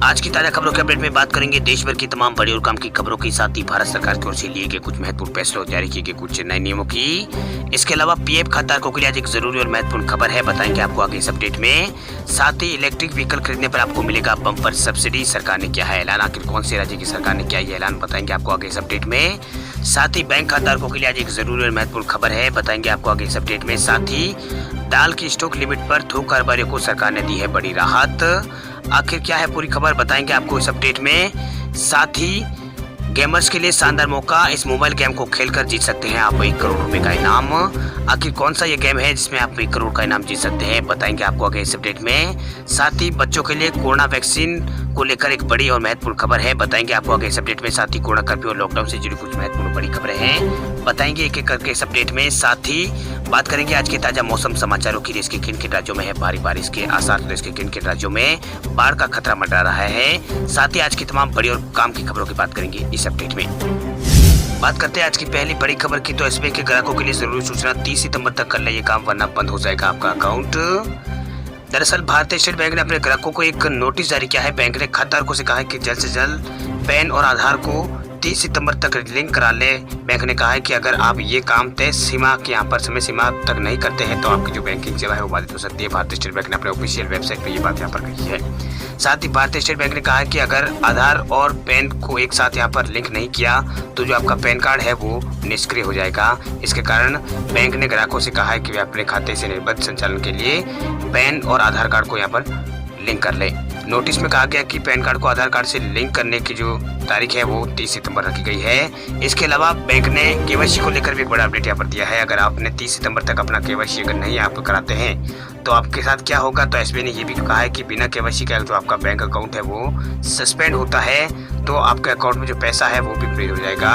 आज की ताजा खबरों के अपडेट में बात करेंगे देश भर की तमाम बड़ी और काम की खबरों के साथ ही भारत सरकार की ओर से लिए गए कुछ महत्वपूर्ण फैसलों और जारी किए गए कुछ नए नियमों की। इसके अलावा पीएफ खाताधारकों के लिए आज एक जरूरी और महत्वपूर्ण खबर है, बताएंगे आपको आगे इस अपडेट में। साथ ही इलेक्ट्रिक व्हीकल खरीदने पर आपको मिलेगा बम्पर सब्सिडी, सरकार ने किया है ऐलान। आखिर कौन से राज्य की सरकार ने किया ये ऐलान, बताएंगे आपको आगे इस अपडेट में। साथ ही बैंक खाताधारकों के लिए आज एक जरूरी और महत्वपूर्ण खबर है, बताएंगे आपको आगे इस अपडेट में। साथ ही दाल की स्टॉक लिमिट पर थोक कारोबारियों को सरकार ने दी है बड़ी राहत। आखिर क्या है पूरी खबर, बताएंगे आपको इस अपडेट में। साथ ही गेमर्स के लिए शानदार मौका, इस मोबाइल गेम को खेलकर जीत सकते हैं आप 1 करोड़ रुपए का इनाम। आखिर कौन सा ये गेम है जिसमें आप 1 करोड़ का इनाम जीत सकते हैं, बताएंगे आपको आगे इस अपडेट में। साथ ही बच्चों के लिए कोरोना वैक्सीन को लेकर एक बड़ी और महत्वपूर्ण खबर है, बताएंगे आपको आगे इस अपडेट में। साथ ही कोरोना कर्फ्यू और लॉकडाउन से जुड़ी कुछ महत्वपूर्ण बड़ी खबरें हैं, बताएंगे एक एक करके इस अपडेट में। साथ ही बात करेंगे आज के ताजा मौसम समाचारों की। देश के किन किन राज्यों में है भारी बारिश के आसार, देश के किन किन राज्यों में बाढ़ का खतरा मंडरा रहा है। साथ ही आज की तमाम बड़ी और काम की खबरों की बात करेंगे इस अपडेट में। बात करते हैं आज की पहली बड़ी खबर की, तो एसबीआई के ग्राहकों के लिए जरूरी सूचना, 30 सितंबर तक कर ले ये काम वरना बंद हो जाएगा आपका अकाउंट। दरअसल भारतीय स्टेट बैंक ने अपने ग्राहकों को एक नोटिस जारी किया है। बैंक ने खाताधारकों से कहा है कि जल्द से जल्द पैन और आधार को 30 सितंबर तक लिंक करा ले। बैंक ने कहा है कि अगर आप ये काम तय सीमा के यहाँ पर समय सीमा तक नहीं करते हैं तो आपकी जो बैंकिंग सेवा है वो बाधित हो सकती है। भारतीय स्टेट बैंक ने अपने ऑफिशियल वेबसाइट पर ये बात यहाँ पर कही है। साथ ही भारतीय स्टेट बैंक ने कहा है कि अगर आधार और पैन को एक साथ यहाँ पर लिंक नहीं किया तो जो आपका पैन कार्ड है वो निष्क्रिय हो जाएगा। इसके कारण बैंक ने ग्राहकों से कहा है कि वे अपने खाते से निर्बाध संचालन के लिए पैन और आधार कार्ड को यहाँ पर लिंक कर ले। नोटिस में कहा गया कि पैन कार्ड को आधार कार्ड से लिंक करने की जो तारीख है वो 30 सितंबर रखी गई है। इसके अलावा बैंक ने केवाईसी को लेकर भी एक बड़ा अपडेट यहाँ पर दिया है। अगर आपने 30 सितंबर तक अपना केवाईसी अगर नहीं आप कराते हैं तो आपके साथ क्या होगा, तो एसबीआई ने ये भी कहा है कि बिना केवाईसी का जो आपका बैंक अकाउंट है वो सस्पेंड होता है तो आपके अकाउंट में जो पैसा है वो भी फ्रीज हो जाएगा,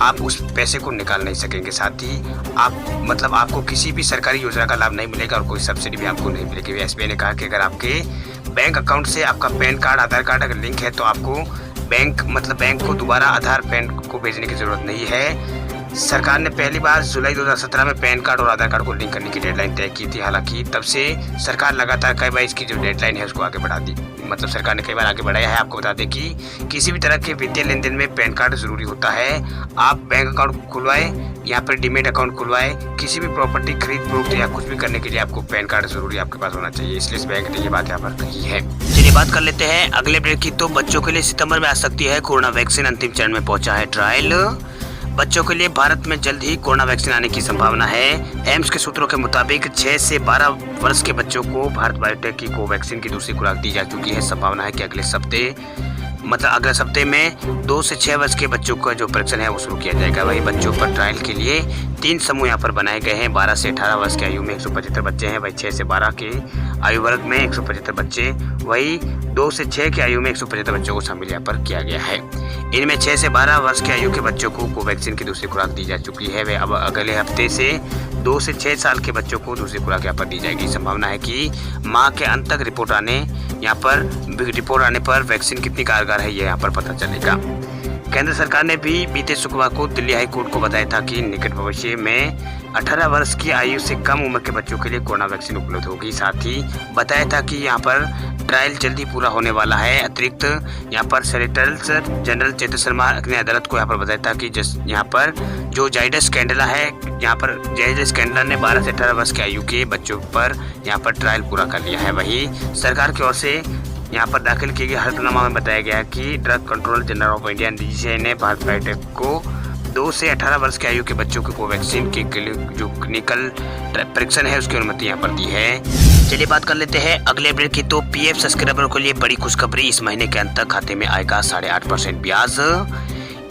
आप उस पैसे को निकाल नहीं सकेंगे। साथ ही आपको किसी भी सरकारी योजना का लाभ नहीं मिलेगा और कोई सब्सिडी भी आपको नहीं मिलेगी। एसबीआई ने कहा कि अगर आपके बैंक अकाउंट से आपका पैन कार्ड आधार कार्ड अगर लिंक है तो आपको बैंक को दोबारा आधार पैन को भेजने की जरूरत नहीं है। सरकार ने पहली बार जुलाई 2017 में पैन कार्ड और आधार कार्ड को लिंक करने की डेडलाइन तय की थी। हालांकि तब से सरकार लगातार कई बार इसकी जो डेडलाइन है उसको आगे बढ़ा दी, सरकार ने कई बार आगे बढ़ाया है। आपको बता दें कि किसी भी तरह के वित्तीय लेन देन में पैन कार्ड जरूरी होता है। आप बैंक अकाउंट खुलवाएं, यहाँ पर डीमेट अकाउंट खुलवाएं, किसी भी प्रॉपर्टी खरीद फरोख्त या कुछ भी करने के लिए आपको पैन कार्ड जरूरी आपके पास होना चाहिए। इसलिए इस बैंक ने ये बात यहाँ पर कही है। चलिए बात कर लेते हैं अगले अपडेट की, तो बच्चों के लिए सितंबर में आ सकती है कोरोना वैक्सीन, अंतिम चरण में पहुंचा है ट्रायल। बच्चों के लिए भारत में जल्द ही कोरोना वैक्सीन आने की संभावना है। एम्स के सूत्रों के मुताबिक 6 से 12 वर्ष के बच्चों को भारत बायोटेक की कोवैक्सीन की दूसरी खुराक दी जा चुकी है। संभावना है कि अगले सप्ते में 2 से 6 वर्ष के बच्चों का जो परीक्षण है वो शुरू किया जाएगा। वही बच्चों पर ट्रायल के लिए 3 समूह यहाँ पर बनाए गए हैं। 12 से 18 वर्ष की आयु में 175 बच्चे हैं, वही 6 से 12 के आयु वर्ग में 175 बच्चे, वही 2 से 6 की आयु में 175 बच्चों को शामिल यहाँ पर किया गया है। इनमें 6 से 12 वर्ष की आयु के बच्चों को कोवैक्सीन की दूसरी खुराक दी जा चुकी है। वे अब अगले हफ्ते से 2 से 6 साल के बच्चों को दूसरी खुराक यहाँ पर दी जाएगी। संभावना है कि माह के अंत तक रिपोर्ट आने पर वैक्सीन कितनी कारगर है ये यहाँ पर पता चलेगा। केंद्र सरकार ने भी बीते शुक्रवार को दिल्ली हाई कोर्ट को बताया था कि निकट भविष्य में 18 वर्ष की आयु से कम उम्र के बच्चों के लिए कोरोना वैक्सीन उपलब्ध होगी। साथ ही बताया था कि यहाँ पर ट्रायल जल्दी पूरा होने वाला है। अतिरिक्त यहाँ पर सेक्रेटरी जनरल चेतन शर्मा ने अदालत को यहाँ पर बताया था कि यहाँ पर जो जाइडस कैडिला है, यहाँ पर जाइडस कैडिला ने 12 से 18 वर्ष की आयु के बच्चों पर यहाँ पर ट्रायल पूरा कर लिया है। वही सरकार की ओर से यहाँ पर दाखिल किए गए हल्फनामा में बताया गया कि drug controller general of India DGCI ने भारत बायोटेक को 2 से 18 वर्ष की आयु के बच्चों को कोवैक्सीन के जो क्लिनिकल परीक्षण है उसकी अनुमति यहाँ पर दी है। चलिए बात कर लेते हैं अगले अपडेट की, तो पीएफ सब्सक्राइबरों के लिए बड़ी खुशखबरी, इस महीने के अंत तक खाते में आएगा 8.5% ब्याज।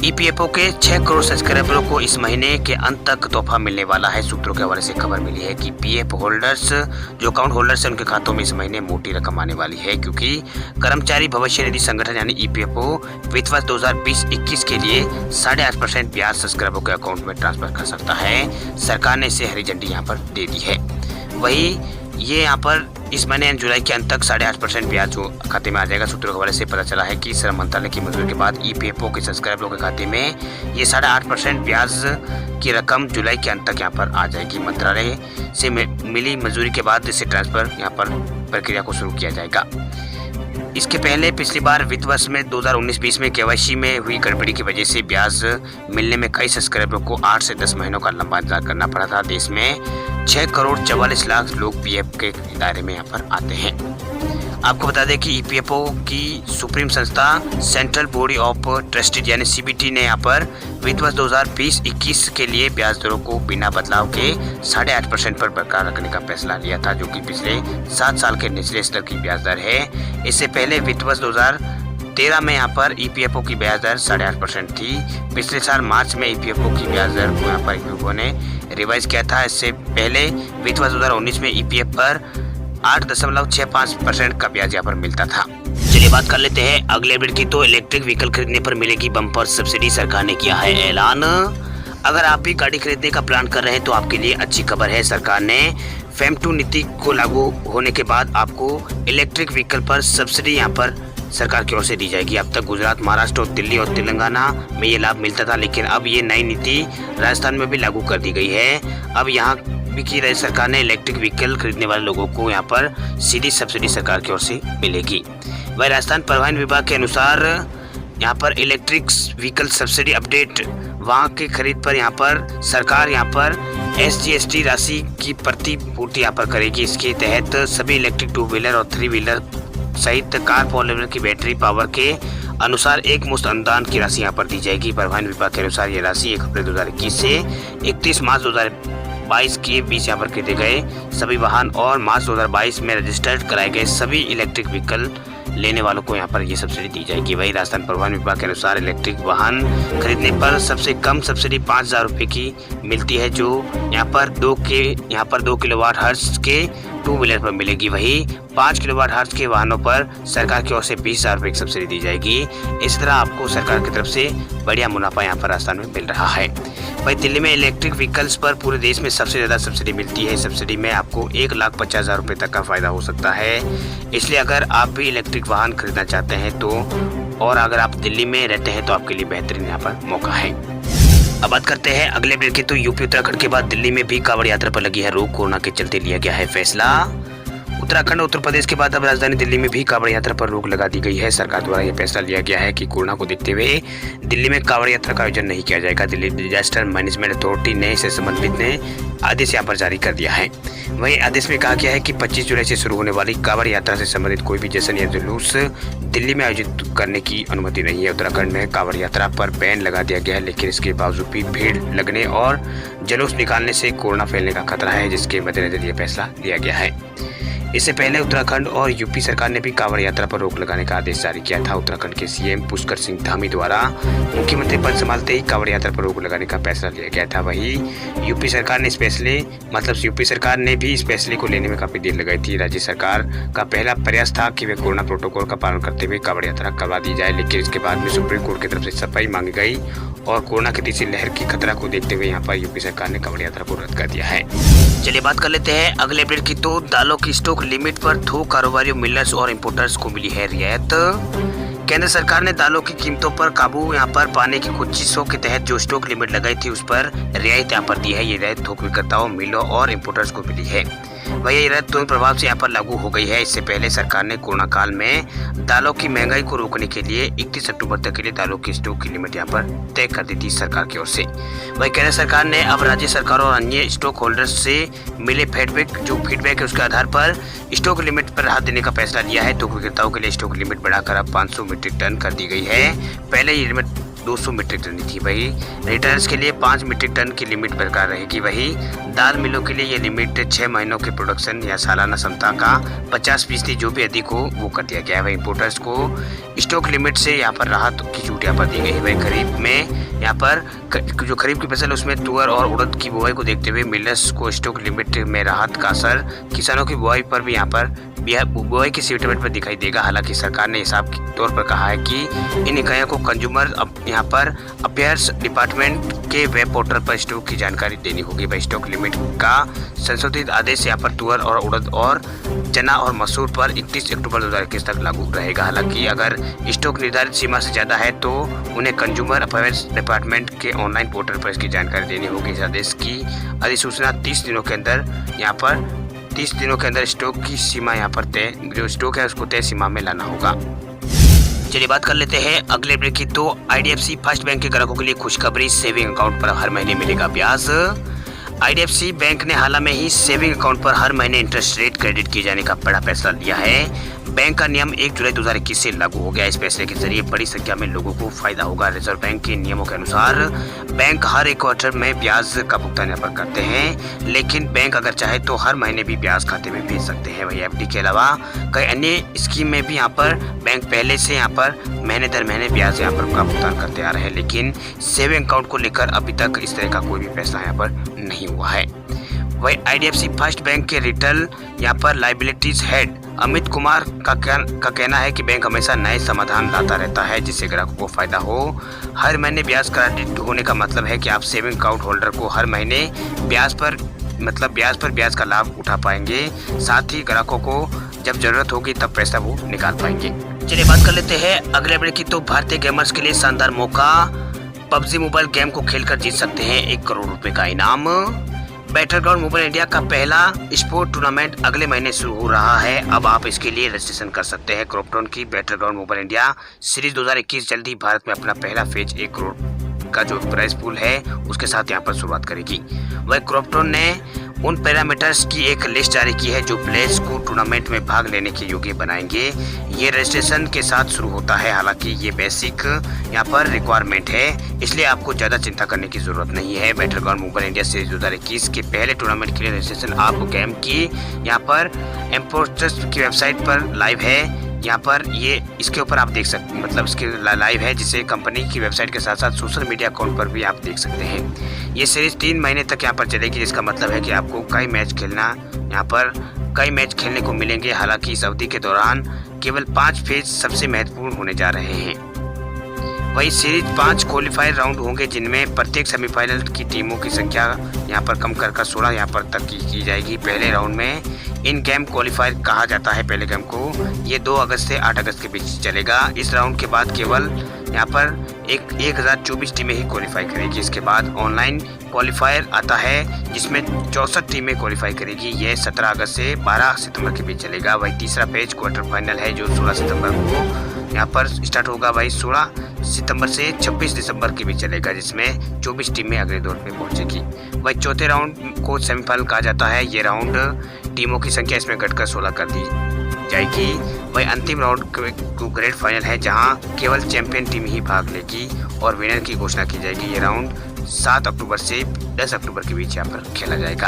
ईपीएफओ के 6 करोड़ सब्सक्राइबरों को इस महीने के अंत तक तोहफा मिलने वाला है। सूत्रों के हवाले से खबर मिली है कि पीएफ होल्डर्स जो अकाउंट होल्डर्स हैं उनके खातों में इस महीने मोटी रकम आने वाली है, क्योंकि कर्मचारी भविष्य निधि संगठन यानी ईपीएफओ वित्त वर्ष 2020-21 के लिए 8.5% ब्याज सब्सक्राइबरों के अकाउंट में ट्रांसफर कर सकता है। सरकार ने इसे हरी झंडी यहाँ पर दे दी है। वही ये यहाँ पर इस महीने जुलाई के अंत तक 8.5% ब्याज जो खाते में आ जाएगा। सूत्रों के हवाले से पता चला है कि श्रम मंत्रालय की मंजूरी के बाद ईपीएफओ के सब्सक्राइबरों के खाते में ये 8.5% ब्याज की रकम जुलाई के अंत तक यहाँ पर आ जाएगी। मंत्रालय से मिली मंजूरी के बाद इसे ट्रांसफर यहाँ पर प्रक्रिया को शुरू किया जाएगा। इसके पहले पिछली बार वित्त वर्ष में 2019-20 में केवाईसी में हुई गड़बड़ी की वजह से ब्याज मिलने में कई सब्सक्राइबरों को 8 से 10 महीनों का लंबा इंतजार करना पड़ा था। देश में 6 करोड़ 44 लाख लोग पीएफ के दायरे में यहाँ पर आते हैं। आपको बता दें कि ईपीएफओ की सुप्रीम संस्था सेंट्रल बॉडी ऑफ ट्रस्टीज यानी सीबीटी ने यहाँ पर वित्त वर्ष 2020-21 के लिए ब्याज दरों को बिना बदलाव के 8.5% पर बरकरार रखने का फैसला लिया था, जो कि पिछले 7 साल के निचले स्तर की ब्याज दर है। इससे पहले वित्त वर्ष 2013 में यहाँ पर ईपीएफओ की ब्याज दर 8.5% थी। पिछले साल मार्च में ईपीएफओ की ब्याज दर को यहाँ पर ईपीएफओ ने रिवाइज किया था। इससे पहले वित्त वर्ष 2019 में ईपीएफ पर 8.65% का ब्याज यहाँ पर मिलता था। चलिए बात कर लेते हैं अगले अपडेट की। तो इलेक्ट्रिक व्हीकल खरीदने पर मिलेगी बम्पर सब्सिडी, सरकार ने किया है ऐलान। अगर आप भी गाड़ी खरीदने का प्लान कर रहे हैं तो आपके लिए अच्छी खबर है। सरकार ने फेम 2 नीति को लागू होने के बाद आपको इलेक्ट्रिक व्हीकल पर सब्सिडी यहाँ पर सरकार की ओर से दी जाएगी। अब तक गुजरात, महाराष्ट्र, दिल्ली और तेलंगाना में ये लाभ मिलता था, लेकिन अब ये नई नीति राजस्थान में भी लागू कर दी गई है। अब यहाँ भी की राज्य सरकार ने इलेक्ट्रिक व्हीकल खरीदने वाले लोगों को यहाँ पर सीधी सब्सिडी सरकार की ओर से मिलेगी। वही राजस्थान परिवहन विभाग के अनुसार यहाँ पर इलेक्ट्रिक व्हीकल सब्सिडी अपडेट वहाँ के खरीद पर यहाँ पर सरकार यहाँ पर SGST राशि की प्रतिपूर्ति यहाँ पर करेगी। इसके तहत सभी इलेक्ट्रिक 2 व्हीलर और 3 व्हीलर सहित कार 4 व्हीलर की बैटरी पावर के अनुसार एक मुश्त अनुदान की राशि यहाँ पर दी जाएगी। परिवहन विभाग के अनुसार ये राशि 1 अप्रैल 2021 से 31 मार्च 2022 के बीच यहाँ पर खरीदे गए सभी वाहन और मार्च 2022 में रजिस्टर्ड कराए गए सभी इलेक्ट्रिक व्हीकल लेने वालों को यहाँ पर ये सब्सिडी दी जाएगी। वही राजस्थान परिवहन विभाग के अनुसार इलेक्ट्रिक वाहन खरीदने पर सबसे कम सब्सिडी 5,000 रुपये की मिलती है, जो यहाँ पर 2 किलोवाट हर्ट्ज के 2 व्हीलर पर मिलेगी। वही 5 किलोवाट हर्ट्ज के वाहनों पर सरकार की ओर से 20,000 रुपये की सब्सिडी दी जाएगी। इस तरह आपको सरकार की तरफ से बढ़िया मुनाफा यहाँ पर राजस्थान में मिल रहा है। वही दिल्ली में इलेक्ट्रिक व्हीकल्स पर पूरे देश में सबसे ज़्यादा सब्सिडी मिलती है। सब्सिडी में आपको 1,50,000 रुपये तक का फ़ायदा हो सकता है। इसलिए अगर आप भी इलेक्ट्रिक वाहन खरीदना चाहते हैं तो, और अगर आप दिल्ली में रहते हैं तो आपके लिए बेहतरीन यहाँ पर मौका है। अब बात करते हैं अगले अपडेट की। तो यूपी उत्तराखंड के बाद दिल्ली में भी कांवड़ यात्रा पर लगी है रोक। कोरोना के चलते लिया गया है फैसला। उत्तराखंड और उत्तर प्रदेश के बाद अब राजधानी दिल्ली में भी कांवड़ यात्रा पर रोक लगा दी गई है। सरकार द्वारा यह फैसला लिया गया है कि कोरोना को देखते हुए दिल्ली में कांवड़ यात्रा का आयोजन नहीं किया जाएगा। दिल्ली डिजास्टर मैनेजमेंट अथॉरिटी ने इससे संबंधित ने आदेश यहाँ पर जारी कर दिया है। वहीं आदेश में कहा गया है कि 25 जुलाई से शुरू होने वाली कांवड़ यात्रा से संबंधित कोई भी जश्न या जुलूस दिल्ली में आयोजित करने की अनुमति नहीं है। उत्तराखंड में कांवड़ यात्रा पर बैन लगा दिया गया है, लेकिन इसके बावजूद भी भीड़ लगने और जुलूस निकालने से कोरोना फैलने का खतरा है, जिसके मद्देनजर यह फैसला लिया गया है। इससे पहले उत्तराखंड और यूपी सरकार ने भी कांवड़ यात्रा पर रोक लगाने का आदेश जारी किया था। उत्तराखंड के सीएम पुष्कर सिंह धामी द्वारा मुख्यमंत्री पद संभालते ही कांवड़ यात्रा पर रोक लगाने का फैसला लिया गया था। वहीं यूपी सरकार ने भी इस फैसले को लेने में काफी देर लगाई थी। राज्य सरकार का पहला प्रयास था कि वे कोरोना प्रोटोकॉल का पालन करते हुए कांवड़ यात्रा करवा दी जाए, लेकिन इसके बाद में सुप्रीम कोर्ट की तरफ से सफाई मांगी गई और कोरोना की तीसरी लहर की खतरा को देखते हुए यहाँ पर यूपी सरकार ने कांवड़ यात्रा को रद्द कर दिया है। चलिए बात कर लेते हैं अगले अपडेट की। तो दालों की स्टॉक लिमिट पर थोक कारोबारियों, मिलर्स और इंपोर्टर्स को मिली है रियायत। केंद्र सरकार ने दालों की कीमतों पर काबू यहाँ पर पाने की कोशिशों के तहत जो स्टॉक लिमिट लगाई थी उस पर रियायत यहाँ पर दी है। ये रियायत थोक विक्रेताओं, मिलों और इंपोर्टर्स को मिली है। वही ये रियायत तुरंत प्रभाव से यहाँ पर लागू हो गई है। इससे पहले सरकार ने कोरोना काल में दालों की महंगाई को रोकने के लिए 31 अक्टूबर तक के लिए दालों की स्टॉक की लिमिट यहाँ पर तय कर दी थी सरकार की ओर से। वही केंद्र सरकार ने अब राज्य सरकारों और अन्य स्टॉक होल्डर्स से मिले फीडबैक है उसके आधार पर स्टॉक लिमिट पर राहत देने का फैसला लिया है। थोक विक्रेताओं के लिए स्टॉक लिमिट बढ़ाकर अब 500 मीट्रिक टन कर दी गई है। पहले ये लिमिट 200 मीट्रिक टन थी। वही रिटेलर्स के लिए 5 मीट्रिक टन की लिमिट बरकरार रहेगी। वही दाल मिलों के लिए ये लिमिट 6 महीनों के प्रोडक्शन या सालाना क्षमता का 50% जो भी अधिक हो वो कर दिया गया है। वही इंपोर्टर्स को स्टॉक लिमिट से यहाँ पर राहत की छूट यहाँ पर दी गई है। वही खरीफ में यहाँ पर जो खरीफ की फसल उसमें तुअर और उड़द की बुआई को देखते हुए मिलर्स को स्टॉक लिमिट में राहत का असर किसानों की बुआई पर भी यहाँ पर बुआई की सेटलमेंट पर दिखाई देगा। हालांकि सरकार ने हिसाब के तौर पर कहा है कि इन इकाइयों को कंज्यूमर यहाँ पर अफेयर्स डिपार्टमेंट के वेब पोर्टल पर स्टॉक की जानकारी देनी होगी। वही स्टॉक लिमिट का संशोधित आदेश यहाँ पर तुअर और उड़द और चना और मसूर पर 31 अक्टूबर 2021 तक लागू रहेगा। हालांकि अगर स्टॉक निर्धारित सीमा से ज़्यादा है तो उन्हें कंज्यूमर अफेयर्स डिपार्टमेंट के ऑनलाइन पोर्टल पर इसकी जानकारी देनी होगी। इस आदेश की अधिसूचना 30 दिनों के अंदर यहाँ पर 30 दिनों के अंदर स्टॉक की सीमा यहाँ पर तय, जो स्टॉक है उसको तय सीमा में लाना होगा। चलिए बात कर लेते हैं अगले ब्रेक की। तो IDFC फर्स्ट बैंक के ग्राहकों के लिए खुशखबरी, सेविंग अकाउंट पर हर महीने मिलेगा ब्याज। IDFC बैंक ने हाल में ही सेविंग अकाउंट पर हर महीने इंटरेस्ट रेट क्रेडिट किए जाने का बड़ा फैसला लिया है। बैंक का नियम 1 जुलाई 2021 से लागू हो गया। इस फैसले के जरिए बड़ी संख्या में लोगों को फायदा होगा। रिजर्व बैंक के नियमों के अनुसार बैंक हर एक क्वार्टर में ब्याज का भुगतान यहाँ पर करते हैं, लेकिन बैंक अगर चाहे तो हर महीने भी ब्याज खाते में भेज सकते हैं। वही FD के अलावा कई अन्य स्कीम में भी यहाँ पर बैंक पहले से यहाँ पर महीने दर महीने ब्याज यहाँ पर का भुगतान करते आ रहे हैं, लेकिन सेविंग अकाउंट को लेकर अभी तक इस तरह का कोई भी फैसला यहाँ पर नहीं हुआ है। वही IDFC फर्स्ट बैंक के रिटेल यहाँ पर लाइबिलिटीज हेड अमित कुमार का कहना है कि बैंक हमेशा नए समाधान लाता रहता है जिससे ग्राहकों को फायदा हो। हर महीने ब्याज क्रेडिट होने का मतलब है कि आप सेविंग अकाउंट होल्डर को हर महीने ब्याज पर ब्याज का लाभ उठा पाएंगे। साथ ही ग्राहकों को जब जरूरत होगी तब पैसा वो निकाल पाएंगे। चलिए बात कर लेते हैं अगले अपडेट की। तो भारतीय गेमर्स के लिए शानदार मौका, PUBG मोबाइल गेम को खेलकर जीत सकते हैं 1 करोड़ रुपए का इनाम। बैटलग्राउंड मोबाइल इंडिया का पहला स्पोर्ट टूर्नामेंट अगले महीने शुरू हो रहा है। अब आप इसके लिए रजिस्ट्रेशन कर सकते हैं। क्रॉपटॉन की बैटलग्राउंड मोबाइल इंडिया सीरीज 2021 जल्द ही भारत में अपना पहला फेज 1 करोड़ का जो प्राइस पूल है उसके साथ यहाँ पर शुरुआत करेगी। वह क्रॉपटॉन ने उन पैरामीटर्स की एक लिस्ट जारी की है जो प्लेयर्स को टूर्नामेंट में भाग लेने के योग्य बनाएंगे। ये रजिस्ट्रेशन के साथ शुरू होता है, हालांकि ये बेसिक यहाँ पर रिक्वायरमेंट है, इसलिए आपको ज़्यादा चिंता करने की ज़रूरत नहीं है। बैटलग्राउंड मोबाइल इंडिया सीरीज 2021 के पहले टूर्नामेंट के लिए रजिस्ट्रेशन आप गेम की यहाँ पर एम्पोस्टर्स की वेबसाइट पर लाइव है। यहाँ पर ये इसके ऊपर आप देख सकते, मतलब इसके लाइव है, जिसे कंपनी की वेबसाइट के साथ साथ सोशल मीडिया अकाउंट पर भी आप देख सकते हैं। ये सीरीज 3 महीने तक यहाँ पर चलेगी, जिसका मतलब है कि आपको कई मैच खेलने को मिलेंगे। हालांकि इस अवधि के दौरान केवल 5 फेज सबसे महत्वपूर्ण होने जा रहे हैं। वही सीरीज 5 क्वालिफायर राउंड होंगे, जिनमें प्रत्येक सेमीफाइनल की टीमों की संख्या यहाँ पर कम कर 16 यहाँ पर तक की जाएगी। पहले राउंड में इन गेम क्वालिफायर कहा जाता है पहले गेम को। ये 2 अगस्त से 8 अगस्त के बीच चलेगा। इस राउंड के बाद केवल यहाँ पर 1024 टीमें ही क्वालिफाई करेगी। इसके बाद ऑनलाइन क्वालिफायर आता है जिसमें 64 टीमें क्वालिफाई करेगी। यह 17 अगस्त से 12 सितंबर के बीच चलेगा। वही तीसरा पेज क्वार्टर फाइनल है जो 16 सितंबर को यहाँ पर स्टार्ट होगा। वही 16 सितंबर से 26 दिसंबर के बीच चलेगा, जिसमें 24 टीमें अगले दौर में पहुंचेगी। वही चौथे राउंड को सेमीफाइनल कहा जाता है। ये राउंड टीमों की संख्या इसमें घटकर 16 कर दी जाएगी। वही अंतिम राउंड को ग्रैंड फाइनल है, जहां केवल चैंपियन टीम ही भाग लेगी और विनर की घोषणा की जाएगी। ये राउंड 7 अक्टूबर से 10 अक्टूबर के बीच यहाँ पर खेला जाएगा।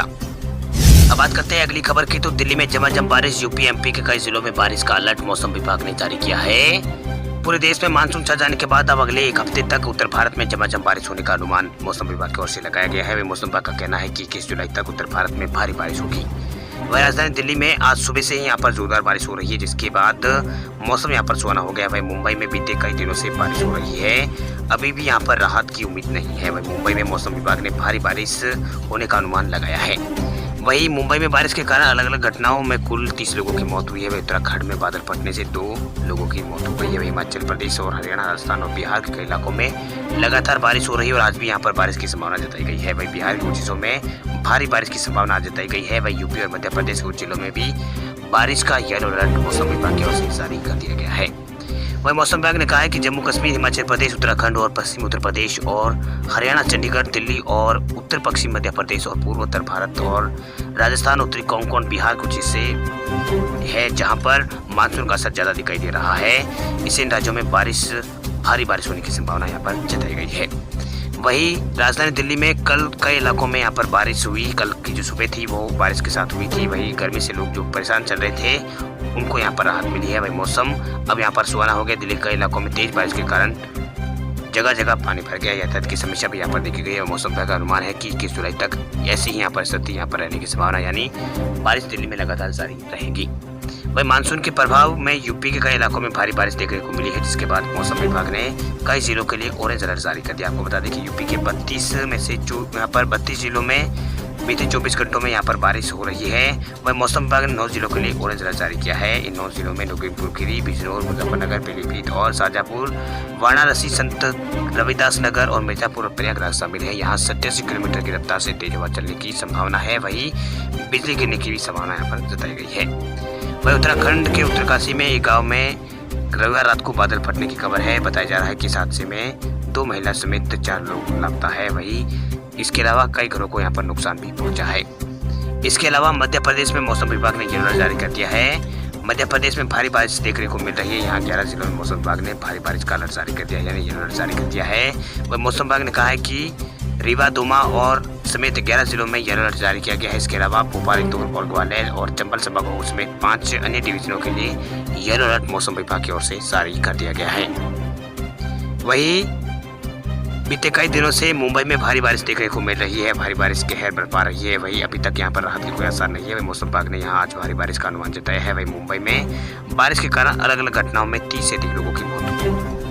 अब बात करते हैं अगली खबर की। तो दिल्ली में झमाझम बारिश, यूपी एमपी के कई जिलों में बारिश का अलर्ट मौसम विभाग ने जारी किया है। पूरे देश में मानसून छा जाने के बाद अब अगले 1 हफ्ते तक उत्तर भारत में झमाझम बारिश होने का अनुमान मौसम विभाग की ओर से लगाया गया है। मौसम विभाग का कहना है कि 21 जुलाई तक उत्तर भारत में भारी बारिश होगी। वही राजधानी दिल्ली में आज सुबह से ही यहाँ पर जोरदार बारिश हो रही है, जिसके बाद मौसम यहाँ पर सुहाना हो गया। वही मुंबई में बीते कई दिनों से बारिश हो रही है, अभी भी यहाँ पर राहत की उम्मीद नहीं है। वही मुंबई में मौसम विभाग ने भारी बारिश होने का अनुमान लगाया है। वहीं मुंबई में बारिश के कारण अलग अलग घटनाओं में कुल 30 लोगों की मौत हुई है। वही उत्तराखंड में बादल फटने से 2 लोगों की मौत हो गई है। वही हिमाचल प्रदेश और हरियाणा, राजस्थान और बिहार के कई इलाकों में लगातार बारिश हो रही है और आज भी यहाँ पर बारिश की संभावना जताई गई है। वही बिहार के कुछ हिस्सों में भारी बारिश की संभावना जताई गई है। वही यूपी और मध्य प्रदेश के कुछ जिलों में भी बारिश का येलो अलर्ट मौसम विभाग की ओर से जारी कर दिया गया है। वही मौसम विभाग ने कहा है कि जम्मू कश्मीर, हिमाचल प्रदेश, उत्तराखंड और पश्चिमी उत्तर प्रदेश और हरियाणा, चंडीगढ़, दिल्ली और उत्तर पश्चिम मध्य प्रदेश और पूर्व उत्तर भारत और राजस्थान, उत्तरी कोंकण, बिहार कुछ हिस्से है जहां पर मानसून का असर ज्यादा दिखाई दे रहा है। इससे इन राज्यों में भारी बारिश होने की संभावना यहाँ पर जताई गई है। वही राजधानी दिल्ली में कल कई इलाकों में यहाँ पर बारिश हुई। कल की जो सुबह थी वो बारिश के साथ हुई थी। वही गर्मी से लोग जो परेशान चल रहे थे उनको यहाँ पर राहत मिली है। वही मौसम अब यहाँ पर सुहाना हो गया। दिल्ली के कई इलाकों में तेज बारिश के कारण जगह जगह पानी भर गया। यातायात की समस्या भी यहाँ पर देखी गई है। मौसम विभाग का अनुमान है कि 21 जुलाई तक ऐसी ही यहाँ पर स्थिति यहाँ पर रहने की संभावना, यानी बारिश दिल्ली में लगातार जारी रहेगी। वही मानसून के प्रभाव में यूपी के कई इलाकों में भारी बारिश देखने को मिली है, जिसके बाद मौसम विभाग ने कई जिलों के लिए ऑरेंज अलर्ट जारी कर दिया। आपको बता दें कि यूपी के 32 में से यहाँ पर 32 जिलों में बीते 24 घंटों में यहाँ पर बारिश हो रही है। वही मौसम विभाग ने 9 जिलों के लिए ऑरेंज अलर्ट जारी किया है। इन 9 जिलों में नोगेनपुर खीरी, बिजनौर, मुजफ्फरनगर, पीलीभीत और शाजापुर, वाराणसी, संत रविदास नगर और मिर्जापुर और प्रयागराज शामिल है। यहाँ 87 किलोमीटर की रफ्तार से तेज हवा चलने की संभावना है। वही बिजली गिरने की भी संभावना यहाँ पर जताई गई है। वही उत्तराखंड के उत्तरकाशी में एक गाँव में रविवार रात को बादल फटने की खबर है। बताया जा रहा है कि इस हादसे में 2 महिला समेत 4 लोग लापता है। वही इसके अलावा कई घरों को यहाँ पर नुकसान भी पहुंचा है। इसके अलावा मध्य प्रदेश में मौसम विभाग ने येलो अलर्ट जारी कर दिया है। मध्य प्रदेश में भारी बारिश देखने को मिल रही है। यहाँ 11 जिलों में मौसम विभाग ने भारी बारिश का अलर्ट जारी कर दिया है, यानी येलो अलर्ट जारी कर दिया है। वह मौसम विभाग ने कहा है कि रीवा, दोमा और समेत 11 जिलों में येलो अलर्ट जारी किया गया है। इसके अलावा भोपाल, इंदौर और ग्वालियर और चंबल संभागों समेत 5 अन्य डिवीजनों के लिए येलो अलर्ट मौसम विभाग की ओर से जारी कर दिया गया है। वही बीते कई दिनों से मुंबई में भारी बारिश देखने को मिल रही है। भारी बारिश कहर बरपा रही है। वही अभी तक यहाँ पर राहत की कोई असर नहीं है। वही मौसम विभाग ने यहाँ आज भारी बारिश का अनुमान जताया है। वही मुंबई में बारिश के कारण अलग अलग घटनाओं में 30 से अधिक लोगों की मौत हुई।